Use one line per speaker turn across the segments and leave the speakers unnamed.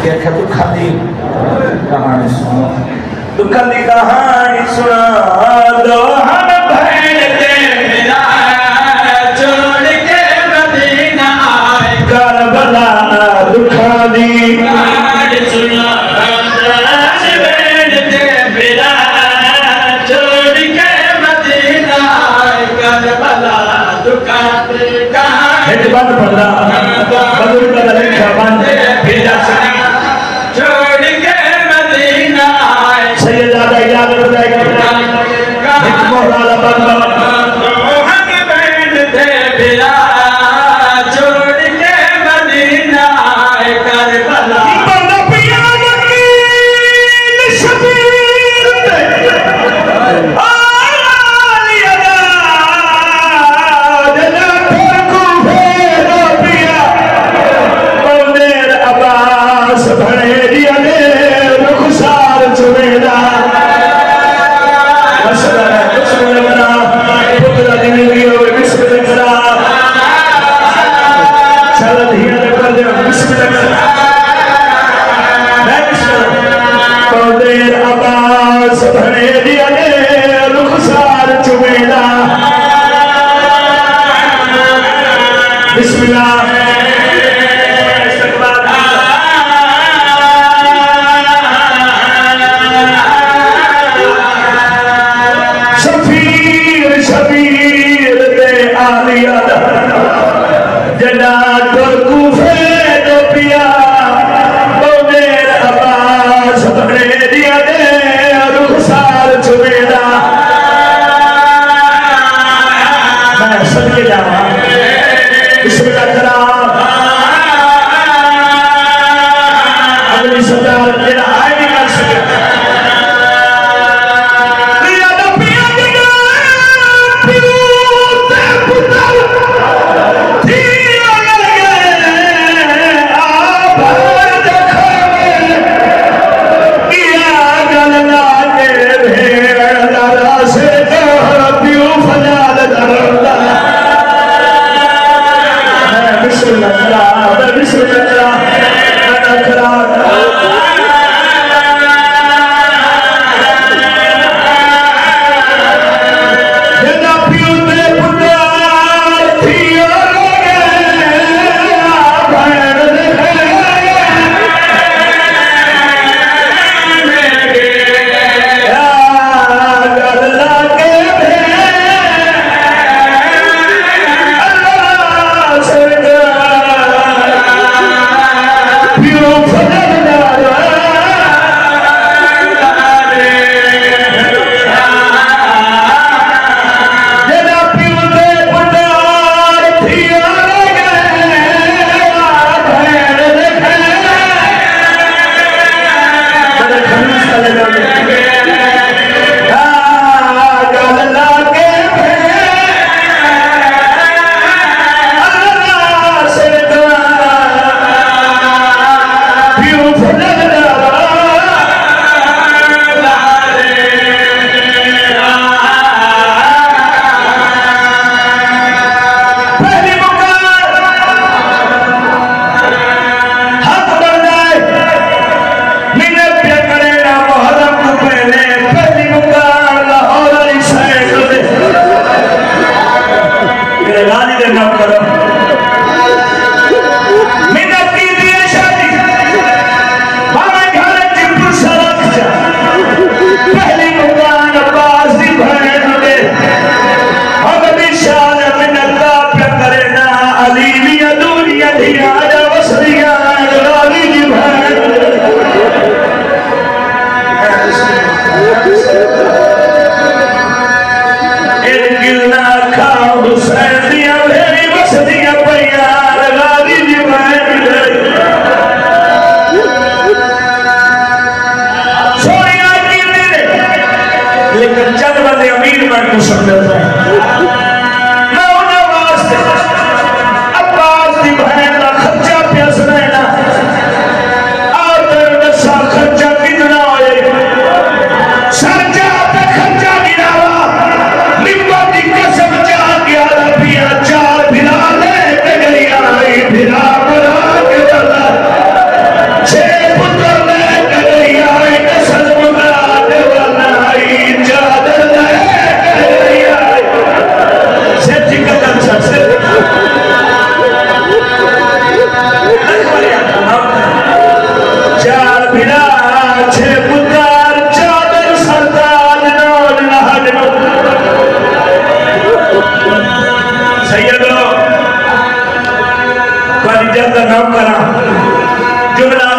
क्या दुखा दी कहानी सुनो, दुखा दी कहानी सुना दो हम भैन दे मेरा छोड़ के मदीना आए करबला दुखा दी कहानी सुना भैन दे मेरा छोड़ के मदीना आए करबला दुखा दी कहानी बंद पड़ा बंद कर लिखा बंद भेजा छोड़ के मदीना आए सैयदा याद बताएगा एक मौलाना बंदा हम बैंड थे बिला छोड़ के मदीना आए करबला बंदा पिया वकील शबीर ते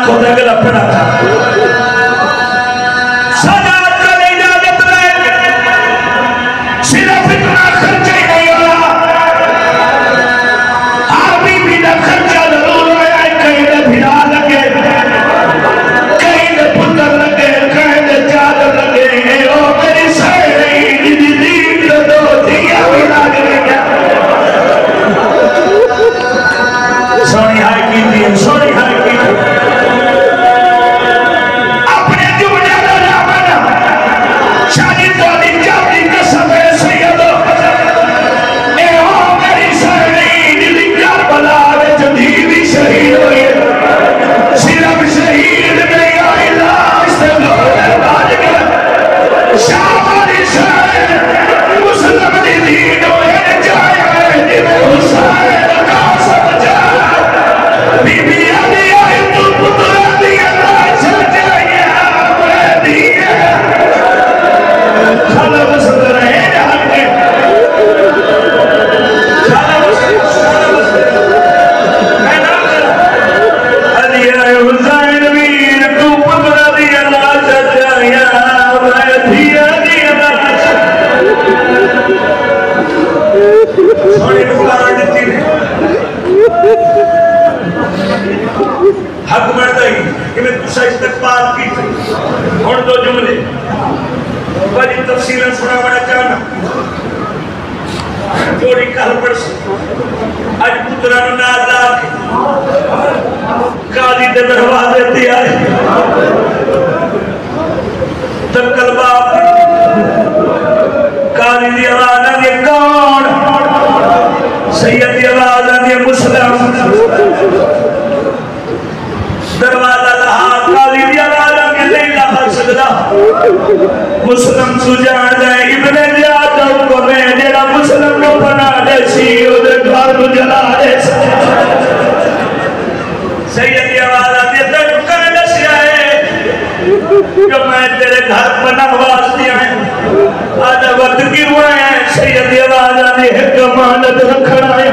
खुद अगला पड़ा था सादात का इजाजत में सिर्फ इतना खर्चा ही नहीं होला आदमी भी ना खर्चा जरूर होया कहीं न भिड़ा लगे कहीं न पुत्र लगे कहीं न चाल लगे ओ मेरी सहेली दीदी दो दिया भिड़ा लगे सोनी हाय की थी सोनी हाय की अपने जुमले का रावण शादी तो निजाती कसम है सैयदो ए हो मेरी सहेली दिल का बला जो भी शहीद हुई सिर्फ शहीद नहीं आई लाश से लोहे बाज गया शाबारी शायर मुस्लिम दीन होए जाए जिन्हें हुसैन का समझा बीबी आदि आई तू पुत्र आदि अल्लाह चल जाए मैं दिए खाला बसंत रहे जहां के खाला बसंत मैं नाम करा आदि आए हुसैन वीर तू पुत्र आदि अल्लाह चल जाए मैं दिए आदि अल्लाह सोने पुकार देती है हक बनता ही कि मैं तुझसे इस्तकबाल की और दो जुमले बड़ी तफसीलन सुना बड़ा चाहना जोड़ी कल परस आज पुत्रा नाला काली के दरवाजे ते आए तकल बाप काली दी आवाज आंदी कौन सैयद दी आवाज आंदी मुस्लिम दरवाजा लहा काली दी आवाज आके नहीं लहा सकदा मुस्लिम सुजान दे इब्ने जियाद को मैं जेड़ा मुस्लिम को बना दे सी ओदे घर को जला दे सैयद दी आवाज आती है तेरे कह दसिया है कि मैं तेरे घर बना वास्ते आया आज वक्त की हुआ है सैयद दी आवाज आती है कमानत रखना है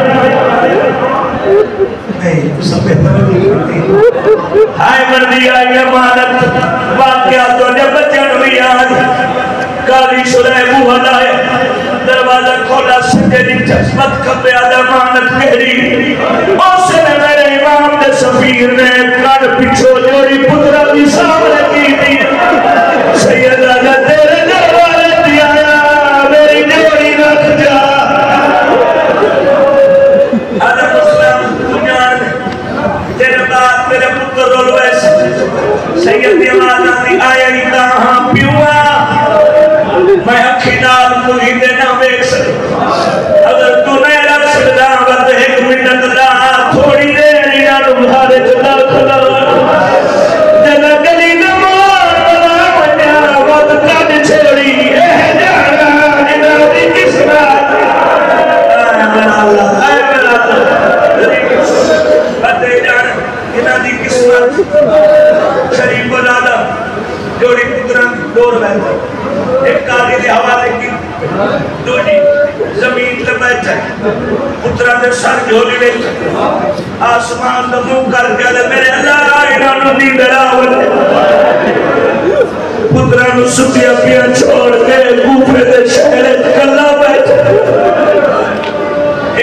हाय मर्दी आई अमानत वाकया तो जब बचन भी आज काली सुरह बुआ लाए दरवाजा खोला सके दी चश्मत खपे आज अमानत केड़ी उसने मेरे इमाम दे सफीर ने कान पिछो जोड़ी पुत्रा दी सामने की थी सैयदा ने तेरे दरवाजे दी आया मेरी जोड़ी रख जा अदर मुस्लिम दुनिया तेरे बाद तेरे पुत्र रोल वैसे सैयद दी आवाज आती आया ही कहां पियुआ मैं अखी नाल तू ही देना देख सक अगर तू नहीं रख सकदा बस एक मिनट दा थोड़ी देर ही ना तुम्हारे चला खला जला गली न मार बना बना वत कद छोड़ी ए जाना निना दी किस्मत मेरा अल्लाह बते जान इना दी किस्मत शरीफ बलादा जोड़ी पुत्रा दौर बैठे एक काली दे हवाले की दूजी जमीन पे बैठे पुत्रा दे सर झोली में आसमान दा मुंह कर गले मेरे अल्लाह इना नु दी डरावत पुत्रा नु सुतिया पिया छोड़ के कूफे दे शहर कल्ला बैठे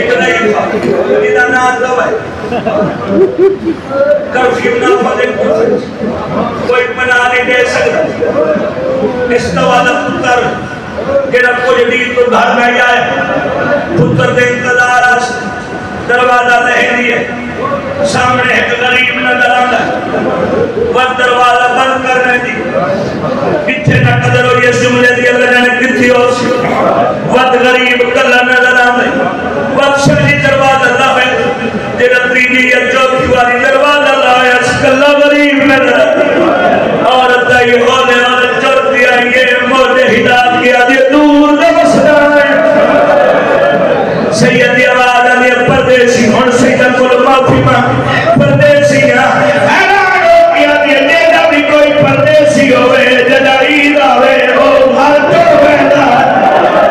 एक नहीं इदा नाम दवा कर्फ्यू ना फले कोई बना नहीं दे सकता इस वाला पुत्र जेड़ा कोई दी तो घर में आए पुत्र दे इंतजार दरवाजा नहीं दिए सामने एक गरीब नजर आता वह दरवाजा बंद करने दी किथे ना कदर हो ये जुमले दी अल्लाह ने किथे हो वह गरीब कल्ला नजर आता वह शर्जी दरवाजा अल्लाह है जेड़ा त्रीजी या चौथी वाली दरवाजा लाया कल्ला गरीब नजर और दाई होने और चलती आई ये मोटे हिदायत किया दे दूर न बसना है सैयद आवाज आली परदेसी हुन सैयद को माफी मांग परदेसिया हैरान हो गया दे जेड़ा भी कोई परदेसी होवे जदा ईद आवे ओ हर तो वेदा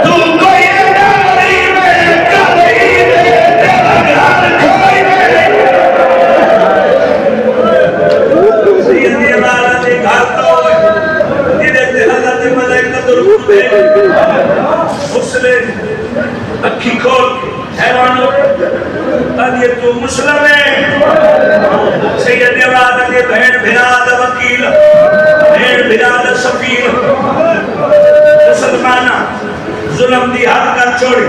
तू कोई डाली में काली दे तेरा घर कोई बिराद वकील भेड़ बिराद सफीर मुसलमाना जुल्म दी हद कर छोड़ी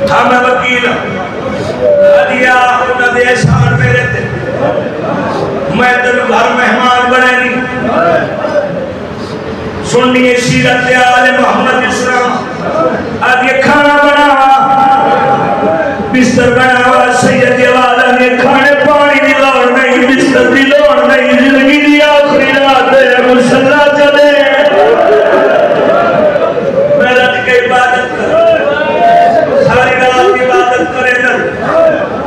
था मैं वकील अदिया उन्हें दे एहसान मेरे ते मैं तेन घर मेहमान बने नहीं सुननी सीरत आले मोहम्मद इस्लाम आदि खाना बनावा बिस्तर बनावा सैयद वाला ने खाने पानी की लोड़ नहीं बिस्तर की लोड़ नहीं जिंदगी की आखिरी रात है मुसल्ला चले मैं रज के इबादत कर सारी रात इबादत करे ना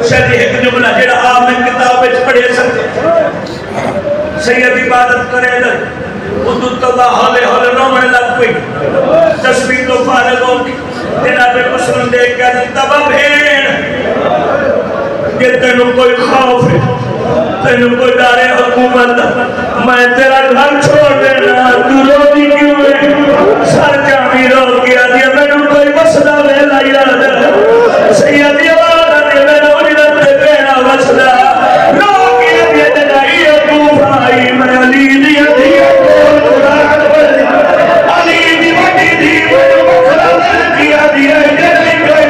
शायद एक जुमला जेड़ा आपने किताब में पढ़े सकते सैयद इबादत करे ना उदू तबा हौले हौले रोने लग गई तस्बीह तो फारिग हो गई तेरा पे मुस्लिम देख के तबा भेड़ ये तेनू कोई खौफ है तेनू कोई डर है हुकूमत मैं तेरा घर छोड़ देना तू रोती क्यों है सर जामी रो गया दिया मैनू कोई मसला वेला याद सैयद वाला ने मैनू उजरत पे कहना मसला रो गया दिया जगाई तू भाई मैं अली दिया दिया अली दी बड़ी दी मैनू मसला किया दिया जल्दी कोई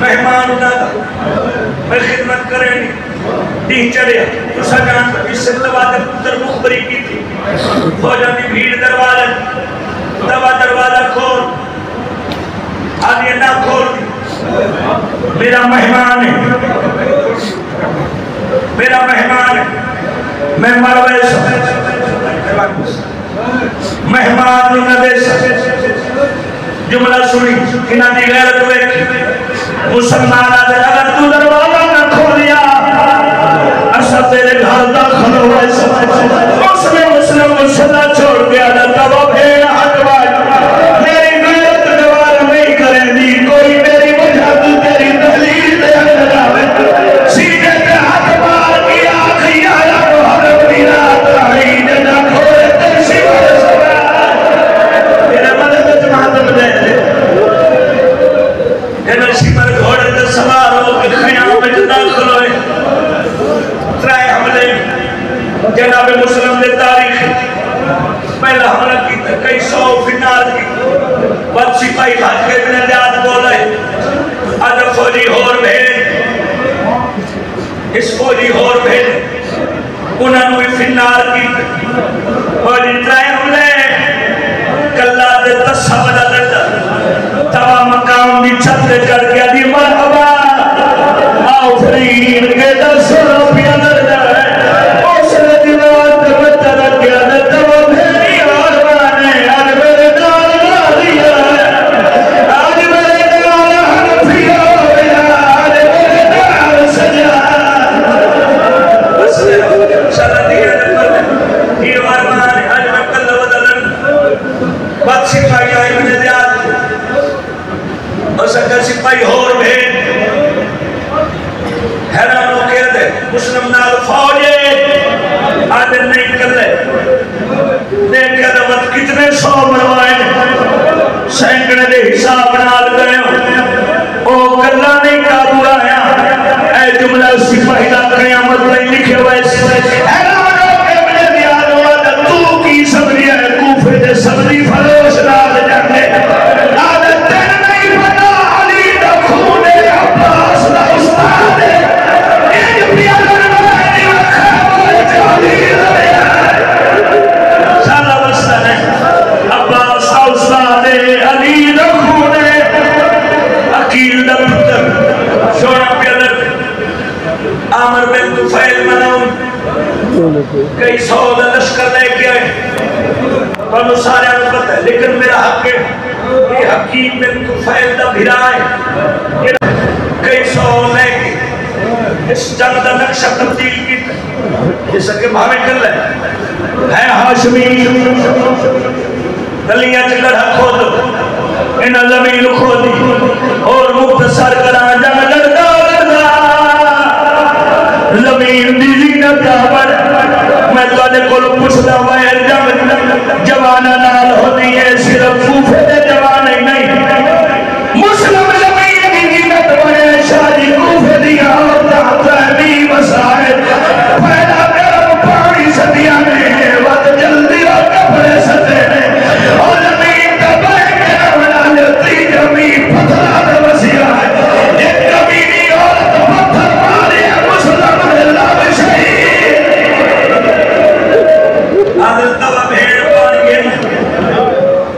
मेहमान आवे मैं खिदमत करें दी चढ़िया तुसा जान इससे दरवाजे पुत्र मुखबरी की थी फौजा की भीड़ दरवाजा खोल आदि ना खोल मेरा मेहमान है मैं मरवे मेहमान जुमला सुनी इन्हां दी गैरत वेखी मुसलमान अगर तू दरवाजा न खोलिया असा तेरे घर दाखिल हो उसने मुस्लिम मुसल्ला छोड़ दिया न तब भेड़ हटवा मेरी गैरत दीवार नहीं करेंगी कोई मेरी वजह तू तेरी दलील दे अंदर आवे सीधे पे हाथ मार के आखिरी आया मुहर्रम की रात आई न खोले तेरी सिवा तेरे मदद में मातम दे नसीबर घोड़े से सवार होकर खयाम में दाखिल हुए त्रै हमले जनाब मुस्लिम ने तारीख पहला हमला की कई सौ फिनाल की बद सिपाही भाग के नजात बोले आज फौजी होर भेज इस फौजी होर भेज उन्होंने फिनाल की फौजी त्रै हमले कल्ला दे तस्सा बदा दर्दा तवा मकाम की छत पे चढ़ गया दी मरहबा आओ फरीद के 10 रुपया दर्जा है उसने दीवार पे बता रखा न तवा मेरी और माने आज मेरे नाल ला दिया आज मेरे नाल हनफिया होया आज मेरे नाल सजा बस सदा दिया ये और माने आज मैं कल बदलन बात सिपाही आए मैंने याद सका सिपाही होर भेज हैरान हो के दे मुस्लिम नाल फौजे आदर नहीं कर ले देख के दवत कितने सौ मरवाए सैकड़े के हिसाब नाल गए ओ कल्ला नहीं काबू आया ऐ जुमला सिपाही दा कयामत में लिखे हुए हैरान हो के मेरे याद हुआ तू की सबरी है कूफे दे सबरी फरोश नाल जाके कई सौ लश्कर लेके आए तो सारे पता है लेकिन मेरा हक है ये हकीम बिन तुफैल दा भिरा है कई सौ लेके इस जंग का नक्शा तब्दील किया जिस के भावे कर ले है हाशमी गलियां च गढ़ा खोद इन जमीन खोदी और मुख्तसर करा जंग लड़दा लड़दा जमीन दी ज़ीनत पर मैं तुहाडे कोल पुछदा मैं जंग जवाना नाल होदी है सिर्फ कूफे दे जवान ही नहीं मुस्लिम जमीन दी ज़ीनत बने शादी कूफे दी औरतां तहमी मसाइल पैदा कर पानी सदियां में वत जल्दी और कपड़े सते ने और जमीन का बैठ बना लेती जमीन पत्थर पे बसिया है एक कमीनी औरत पत्थर मारे मुस्लिम अल्लाह में शहीद आदल तवा भेड़ पानी के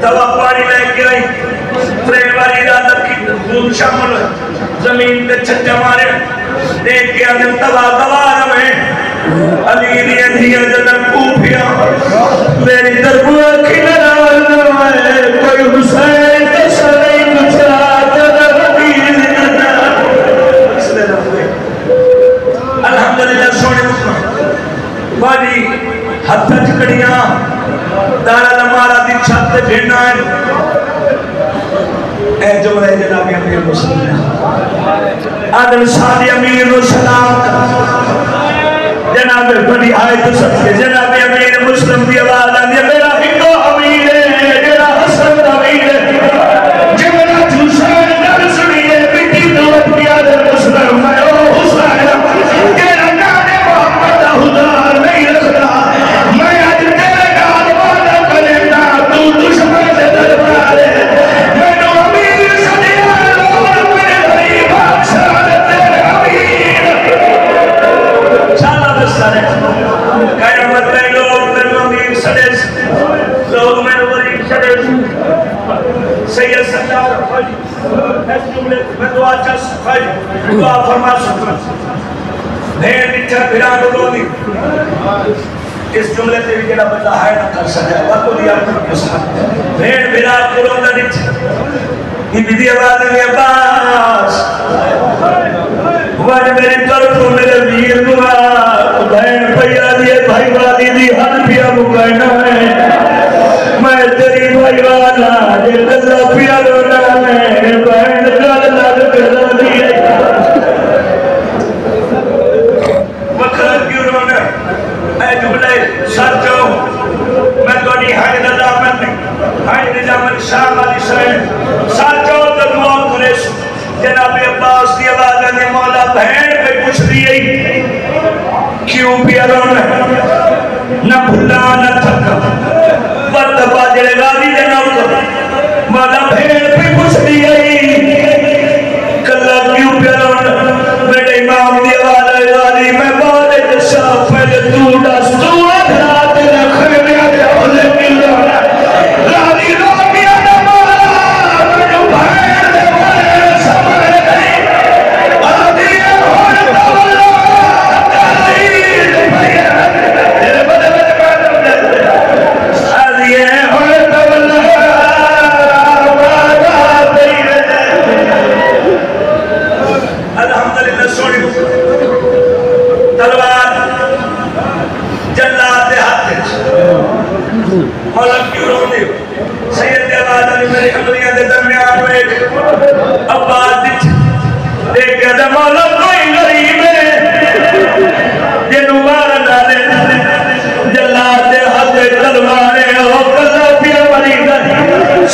तवा पानी लेके आई त्रे वाली रात की खून शामिल जमीन पे छज्जा मारे देख के आदल तवा दवा रहे अली दिया दिया जन्नत कूफिया मेरी दरबार की नाराज है कोई हुसैन के सरे गुजरात अल्हम्दुलिल्लाह सोने बाजी हाथ चकड़ियां दारा लमारा दी छत पे भेड़ना है ए जुमले जनाब अमीर मुस्लिम आदम सादी अमीर नु सलाम जनाब बड़ी आयत सबके जनाब अमीर मुस्लिम की आवाज आती है मेरा हिंदू अमीर है मेरा हसन अमीर है जिमना हुसैन गल सुनिए बिटी तो प्यारे मुस्लिम मैं ओ हुसैन तेरा नाम मोहम्मद हुदार नहीं रखता मैं आज तेरे नाल वादा करेंदा तू दुश्मन से दरबार है मैनू अमीर सदिया और मेरे गरीब बादशाह तेरे अमीर शाला बस्ताने कयामत में लोग मेरे अमीर सदे लोग मेरे गरीब सदे सैयद सल्लल्लाहु इस जुमले में दुआ चस दुआ फरमा सकता भेड़ निठा फिरा डोली इस जुमले से भी जेड़ा बंदा है ना कर सकता वह तो दिया के साथ भेड़ फिरा कोरोना निठा ये विधि आवाज में अब्बास वन मेरी तरफ मेरे वीर दुआ बहन भैया दिए भाई वाली दी हर पिया मुकैना है मैं तेरी भाई वाला जे कल्ला पिया रोना है बहन गल लग कर दिए वखर क्यों रोना ऐ जुमले सच हो मैं तोड़ी हाय नजामत नहीं हाय निजामत शाह वाली शहर सच हो तो दुआ करे जनाब अब्बास की आवाज ने मौला बहन पे पूछ दी क्यों पिया रोना न भुला न थका वत बाजरे गाली जनाब मौला बहन पे पूछ दी कल्ला क्यों पिया रोना मेरे इमाम की आवाज वाली मैं बात साफ पहले तू दस तू रात रखने में दे ओले मिल रहा गाली रो पिया ना मौला मेरे बहन दे बोले समझ नहीं आदि और तवल्ला गाली भैया तेरे बदले आदि और तवल्ला अल्हम्दुलिल्लाह सोनी तलवार जल्लाद दे हाथ मौला क्यों रोंदे सैयद आवाज अली मेरे अमलिया दे दरमियान में अब्बास दिख देख के मौला कोई गरीब है जिन्हों मार डाले जल्लाद दे हाथ तलवार ओ कल्ला पिया मरी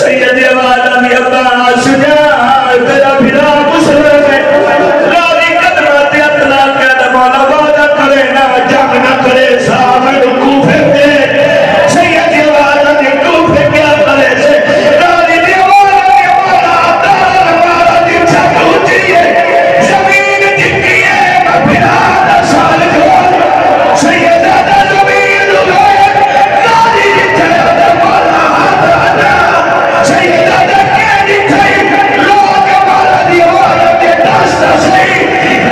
सैयद आवाज अली अब्बास जा तेरा फिरा मुस्लिम है गाली कदमा ते अतला के मौला वादा करे ना जंग ना करे सामने कूफे पे सैयद आवाज अली कूफे क्या करे से गाली दे मौला तार मारा दी छत ऊंची है जमीन जितनी है मैं फिरा दा साल को सैयद दा जमीन उगाए गाली जिते दा मौला हाथ आना सैयद दा के दिखाई लोग मारा दी औरत के दस्ता सही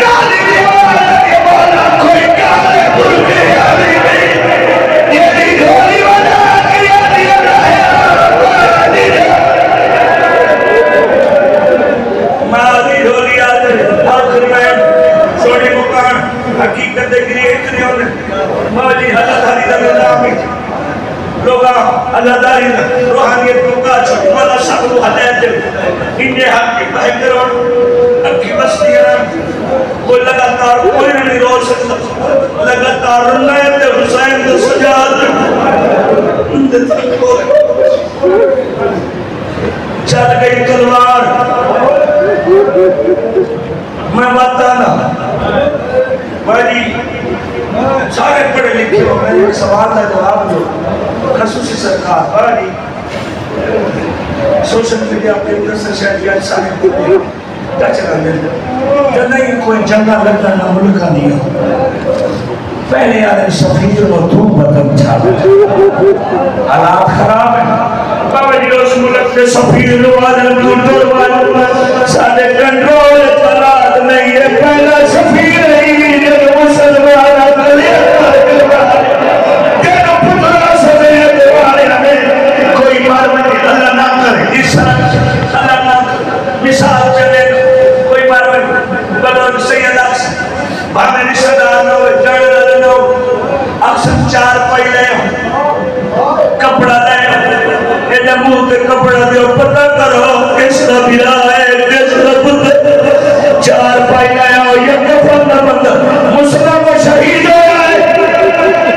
गाली दी औरत के मौला कोई गाले बुलके आवी नहीं ये गोली वाला किया दिया मारी ढोली आखिर में सोने मुकान हकीकत देखिए इतने होने माजी हालत हरी दा नाम लोग अल्लाहदारी रूहानियत को का छोटवाला सब को हदायत इनके हक की पहल करो अक्की बस्ती है वो लगातार कोई नहीं रोक सकता लगातार रुनायत हुसैन को सजाद चल गई तलवार मैं बताना बड़ी सारे पढ़े लिखे हो मेरे सवाल का जवाब दो खसूसी सरकार बड़ी सोशल मीडिया पे इंटरनेट से सारे क्या चला जब नहीं कोई जंगा लगता ना मुल्क का नहीं हो पहले यार सफीर और धूप बदम छा हालात खराब है बाबा जी उस मुल्क के सफीर सारे कंट्रोल हालात नहीं है पहला सफीर ही जब मुसलमान कोई मारवाड़ी अल्लाह ना करे अल्लाह ना मिसाल चले कोई मारवाड़ी बदौर सैयदा भावे रिश्तेदार हो जड़ लो अक्सर चार पाई ले कपड़ा ले ये मुंह पे कपड़ा दो पता करो किसका बिरा है किसका पुत्र चार पाई लाया ये कफन बंद मुस्लिम शहीद होया है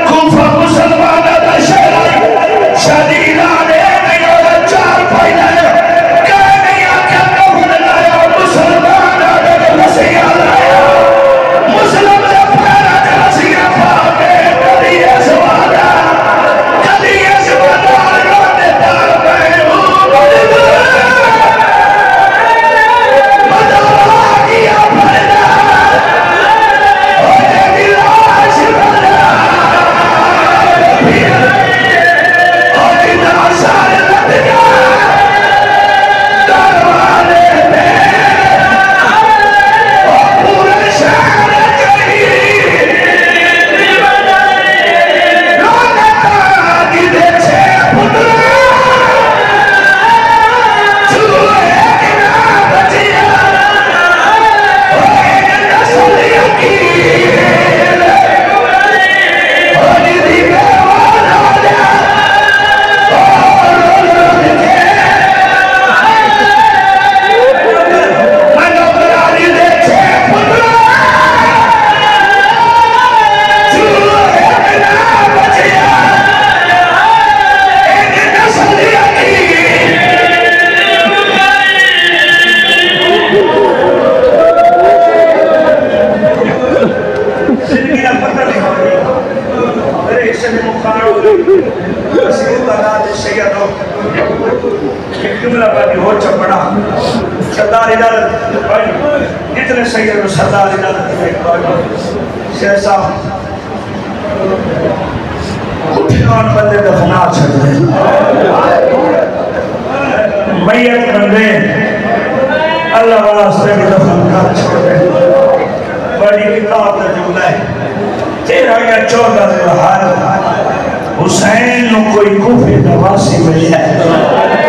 कूफा मुसलमान का शहर शादी लाने नहीं हो चार पाई लाया क्या नहीं आके कफन लाया मुसलमान का मसीहा लाया मुस्लिम ने पैरा का मसीहा पाके कभी ये सवादा रोने तार गए जितने सैयद सरदार शेर साहब बंदे दफना छड़े मैयत बंदे अल्लाह वास्ते दफन कर छोड़े बड़ी किताब का जुमला है 13 या 14 हुसैन कोई कूफे नवासी मिले